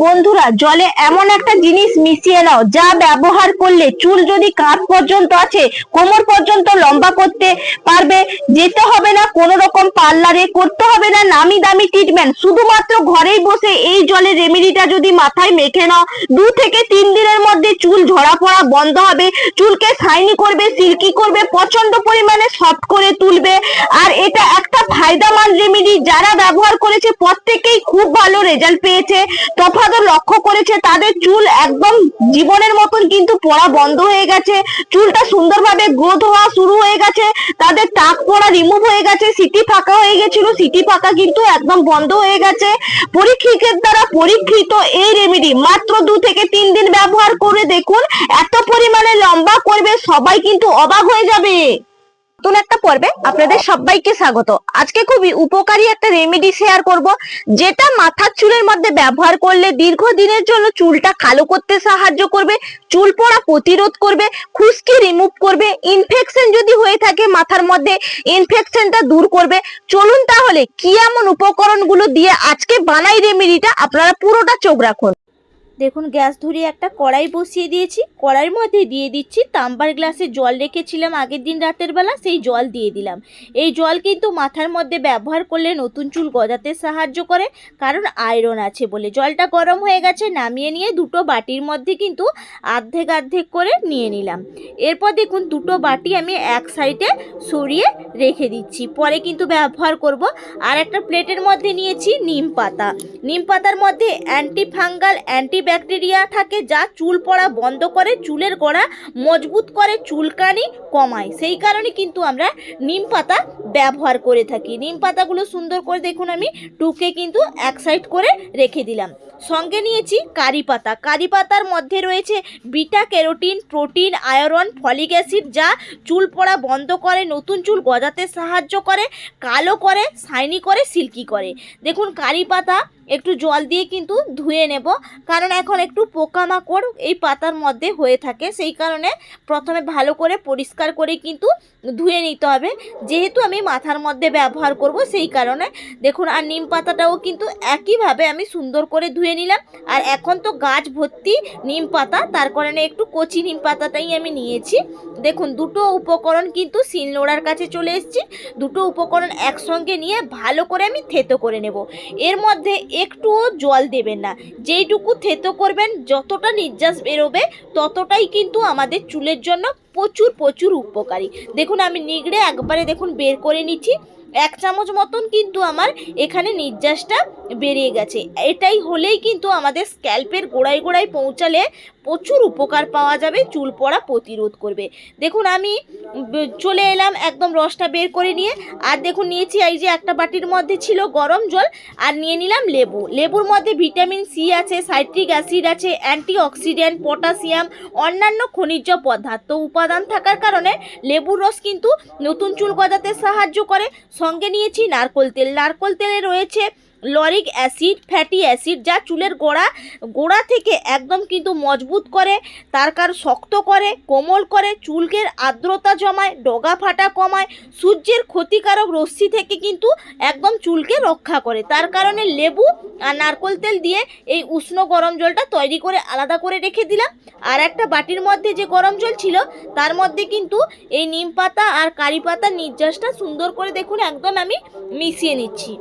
বন্ধুরা, জলে এমন একটা জিনিস মিশিয়ে নাও যা ব্যবহার করলে চুল যদি কাঁধ পর্যন্ত আছে কোমর পর্যন্ত লম্বা করতে পারবে। যেতে হবে না কোনো রকম পার্লারে, করতে হবে না নামি দামি ট্রিটমেন্ট। শুধুমাত্র ঘরেই বসে এই জলের রেমেডিটা যদি মাথায় মেখে নাও, 2 থেকে 3 দিনের মধ্যে চুল ঝরা পড়া বন্ধ হবে, চুলকে শাইনি করবে, সিল্কি করবে, প্রচন্ড পরিমাণে সফট করে তুলবে। আর এটা একটা ফায়দামান রেমেডি, যারা ব্যবহার করেছে প্রত্যেকেই খুব ভালো রেজাল্ট পেয়েছে। তফাৎ লক্ষ্য করেছে তাদের চুল একদম জীবনের মতন কিন্তু পড়া বন্ধ হয়ে গেছে, চুলটা সুন্দরভাবে গ্রোথ হওয়া শুরু হয়ে গেছে, তাদের টাক পড়া রিমুভ হয়ে গেছে, সিটি ফাঁকা হয়ে গেছিল, সিটি ফাঁকা কিন্তু একদম বন্ধ হয়ে গেছে। পরীক্ষকের দ্বারা পরীক্ষিত এই রেমেডি মাত্র 2 থেকে 3 দিন ব্যবহার করে দেখুন, এত পরিমাণে লম্বা করবে সবাই কিন্তু অবাক হয়ে যাবে। নতুন একটা পর্বে আপনাদের সবাইকে স্বাগত। আজকে খুবই উপকারী একটা রেমেডি শেয়ার করব, যেটা মাথার চুলের মধ্যে ব্যবহার করলে দীর্ঘদিনের জন্য চুলটা কালো করতে সাহায্য করবে, চুল পড়া প্রতিরোধ করবে, খুশকি রিমুভ করবে, ইনফেকশন যদি হয়ে থাকে মাথার মধ্যে ইনফেকশনটা দূর করবে। চলুন তাহলে কি এমন উপকরণগুলো দিয়ে আজকে বানাই রেমেডিটা, আপনারা পুরোটা চোখ রাখুন। দেখুন, গ্যাস ধরিয়ে একটা কড়াই বসিয়ে দিয়েছি। কড়াইয়ের মধ্যে দিয়ে দিচ্ছি তাম্বার গ্লাসে জল রেখেছিলাম আগের দিন রাতের বেলা, সেই জল দিয়ে দিলাম। এই জল কিন্তু মাথার মধ্যে ব্যবহার করলে নতুন চুল গজাতে সাহায্য করে, কারণ আয়রন আছে বলে। জলটা গরম হয়ে গেছে, নামিয়ে নিয়ে দুটো বাটির মধ্যে কিন্তু অর্ধেক অর্ধেক করে নিয়ে নিলাম। এরপর দেখুন দুটো বাটি আমি এক সাইডে সরিয়ে রেখে দিচ্ছি, পরে কিন্তু ব্যবহার করব। আর একটা প্লেটের মধ্যে নিয়েছি নিম পাতা। নিম পাতার মধ্যে অ্যান্টি ফাঙ্গাল ব্যাকটেরিয়া থাকে, যা চুল পড়া বন্ধ করে, চুলের গোড়া মজবুত করে, চুলকানি কমায়। সেই কারণে কিন্তু আমরা নিম পাতা ব্যবহার করে থাকি। নিম পাতাগুলো সুন্দর করে দেখুন আমি টুকে কিন্তু এক সাইড করে রেখে দিলাম। সঙ্গে নিয়েছি কারি পাতা। কারি পাতার মধ্যে রয়েছে beta carotene, protein, iron, folic acid, যা চুল পড়া বন্ধ করে, নতুন চুল গজাতে সাহায্য করে, কালো করে, শাইনি করে, সিল্কি করে। দেখুন কারি পাতা একটু জল দিয়ে কিন্তু ধুয়ে নেব, কারণ এখন একটু পোকামাকড় এই পাতার মধ্যে হয়ে থাকে। সেই কারণে প্রথমে ভালো করে পরিষ্কার করে কিন্তু ধুয়ে নিতে হবে, যেহেতু আমি মাথার মধ্যে ব্যবহার করব সেই কারণে। দেখুন, আর নিম পাতাটাও কিন্তু একইভাবে আমি সুন্দর করে ধুয়ে নিলাম। আর এখন তো গাছ ভর্তি নিম পাতা, তার কারণে একটু কচি নিম পাতাটাই আমি নিয়েছি। দেখুন দুটো উপকরণ কিন্তু শিলনোড়ার কাছে চলে এসেছি। দুটো উপকরণ একসঙ্গে নিয়ে ভালো করে আমি থেতো করে নেব। এর মধ্যে একটুও জল দেবেন না, যেইটুকু থেতো করবেন যতটা নির্যাস বেরোবে ততটাই কিন্তু আমাদের চুলের জন্য প্রচুর প্রচুর উপকারী। দেখুন আমি নিগড়ে একবারে দেখুন বের করে নিচ্ছি। 1 চামচ মতন কিন্তু আমার এখানে নির্যাসটা বেরিয়ে গেছে। এটাই হলেই কিন্তু আমাদের স্ক্যাল্পের গোড়ায় গোড়ায় পৌঁছালে প্রচুর উপকার পাওয়া যাবে, চুল পড়া প্রতিরোধ করবে। দেখুন আমি চলে এলাম একদম রসটা বের করে নিয়ে। আর দেখুন নিয়েছি এই যে একটা বাটির মধ্যে ছিল গরম জল, আর নিয়ে নিলাম লেবু। লেবুর মধ্যে ভিটামিন সি আছে, সাইট্রিক অ্যাসিড আছে, অ্যান্টিঅক্সিডেন্ট, পটাশিয়াম, অন্যান্য খনিজ পদার্থ উপাদান থাকার কারণে লেবুর রস কিন্তু নতুন চুল গজাতে সাহায্য করে। সঙ্গে নিয়েছি নারকোল তেল। নারকোল তেলে রয়েছে লরিক অ্যাসিড, ফ্যাটি অ্যাসিড, যা চুলের গোড়া থেকে একদম কিন্তু মজবুত করে, শক্ত করে, কোমল করে, চুলকের আর্দ্রতা জমায়, ডগা ফাটা কমায়, সূর্যের ক্ষতিকারক রশ্মি থেকে কিন্তু একদম চুলকে রক্ষা করে। তার কারণে লেবু আর নারকোল তেল দিয়ে এই উষ্ণ গরম জলটা তৈরি করে আলাদা করে রেখে দিলাম। আর একটা বাটির মধ্যে যে গরম জল ছিল তার মধ্যে কিন্তু এই নিম পাতা আর কারি পাতার নির্যাসটা সুন্দর করে দেখুন একদম আমি মিশিয়ে নিচ্ছি।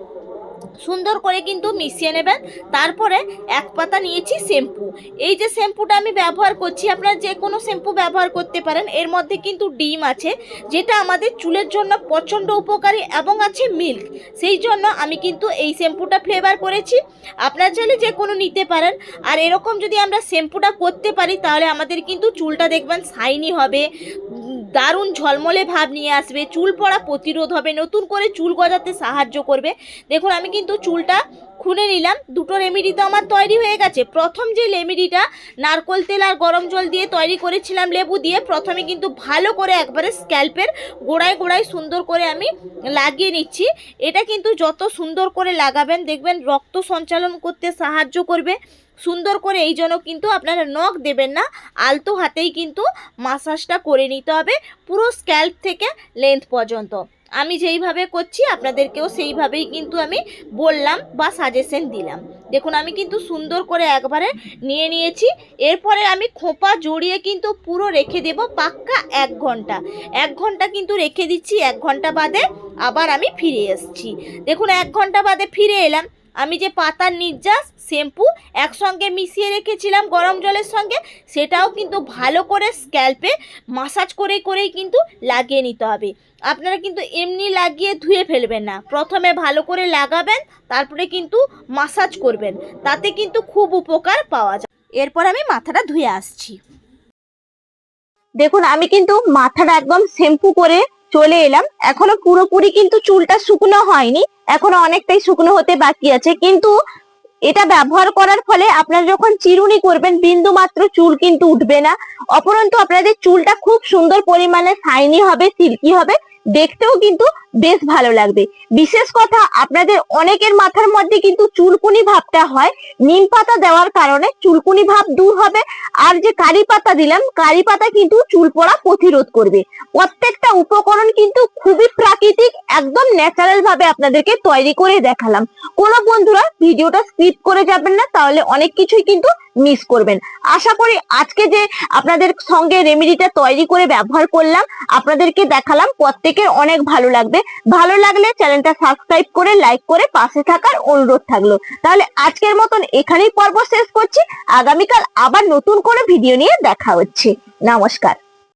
সুন্দর করে কিন্তু মিশিয়ে নেবেন। তারপরে এক পাতা নিয়েছি শ্যাম্পু। এই যে শ্যাম্পুটা আমি ব্যবহার করছি, আপনারা যে কোনো শ্যাম্পু ব্যবহার করতে পারেন। এর মধ্যে কিন্তু ডিম আছে, যেটা আমাদের চুলের জন্য প্রচণ্ড উপকারী, এবং আছে মিল্ক। সেই জন্য আমি কিন্তু এই শ্যাম্পুটা ফ্লেভার করেছি। আপনারা চাইলে যে কোনো নিতে পারেন। আর এরকম যদি আমরা শ্যাম্পুটা করতে পারি তাহলে আমাদের কিন্তু চুলটা দেখবেন শাইনি হবে, দারুণ ঝলমলে ভাব নিয়ে আসবে, চুল পড়া প্রতিরোধ হবে, নতুন করে চুল গজাতে সাহায্য করবে। দেখুন আমি কিন্তু চুলটা খুলে নিলাম। দুটো রেমেডি তো আমার তৈরি হয়ে গেছে। প্রথম যে রেমেডিটা নারকোল তেল আর গরম জল দিয়ে তৈরি করেছিলাম লেবু দিয়ে, প্রথমে কিন্তু ভালো করে একবারে স্ক্যাল্পের গোড়ায় গোড়ায় সুন্দর করে আমি লাগিয়ে নিচ্ছি। এটা কিন্তু যত সুন্দর করে লাগাবেন দেখবেন রক্ত সঞ্চালন করতে সাহায্য করবে সুন্দর করে। এই জন্য কিন্তু আপনারা নখ দেবেন না, আলতো হাতেই কিন্তু মাসাজটা করে নিতে হবে পুরো স্ক্যাল্প থেকে লেন্থ পর্যন্ত। আমি যেইভাবে করছি আপনাদেরকেও সেইভাবেই কিন্তু আমি বললাম বা সাজেশন দিলাম। দেখুন আমি কিন্তু সুন্দর করে একবারে নিয়ে নিয়েছি। এরপরে আমি খোঁপা জড়িয়ে কিন্তু পুরো রেখে দেব পাক্কা 1 ঘন্টা। 1 ঘন্টা কিন্তু রেখে দিচ্ছি। 1 ঘন্টা বাদে আবার আমি ফিরে এসেছি। দেখুন 1 ঘন্টা বাদে ফিরে এলাম। আমি যে পাতার নির্যাস শ্যাম্পু একসঙ্গে মিশিয়ে রেখেছিলাম গরম জলের সঙ্গে, সেটাও কিন্তু ভালো করে স্ক্যাল্পে মাসাজ করেই কিন্তু লাগিয়ে নিতে হবে। আপনারা কিন্তু এমনি লাগিয়ে ধুয়ে ফেলবেন না, প্রথমে ভালো করে লাগাবেন, তারপরে কিন্তু মাসাজ করবেন, তাতে কিন্তু খুব উপকার পাওয়া যায়। এরপর আমি মাথাটা ধুয়ে আসছি। দেখুন আমি কিন্তু মাথাটা একদম শ্যাম্পু করে চলে এলাম। এখনো পুরোপুরি কিন্তু চুলটা শুকনো হয়নি, এখনো অনেকটাই শুকনো হতে বাকি আছে। কিন্তু এটা ব্যবহার করার ফলে আপনারা যখন চিরুনি করবেন বিন্দু মাত্র চুল কিন্তু উঠবে না, অপরন্তু আপনাদের চুলটা খুব সুন্দর পরিমাণে শাইনি হবে, সিল্কি হবে, দেখতেও কিন্তু বেশ ভালো লাগবে। বিশেষ কথা, আপনাদের অনেকের মাথার মধ্যে কিন্তু চুলকুনি ভাবটা হয়, নিম পাতা দেওয়ার কারণে চুলকুনি ভাব দূর হবে। আর যে কারি পাতা দিলাম, কারি পাতা কিন্তু চুল পড়া প্রতিরোধ করবে। প্রত্যেকটা উপকরণ কিন্তু খুবই প্রাকৃতিক, একদম ন্যাচারাল ভাবে আপনাদেরকে তৈরি করে দেখালাম। কোনো বন্ধুরা ভিডিওটা স্কিপ করে যাবেন না, তাহলে অনেক কিছুই কিন্তু মিস করবেন। আশা করি আজকে যে আপনাদের সঙ্গে রেমেডিটা তৈরি করে ব্যবহার করলাম, আপনাদেরকে দেখালাম, প্রত্যেকের অনেক ভালো লাগবে। ভালো লাগলে চ্যানেলটা সাবস্ক্রাইব করে লাইক করে পাশে থাকার অনুরোধ থাকলো। তাহলে আজকের মতন এখানেই পর্ব শেষ করছি। আগামীকাল আবার নতুন করে ভিডিও নিয়ে দেখা হচ্ছে। নমস্কার।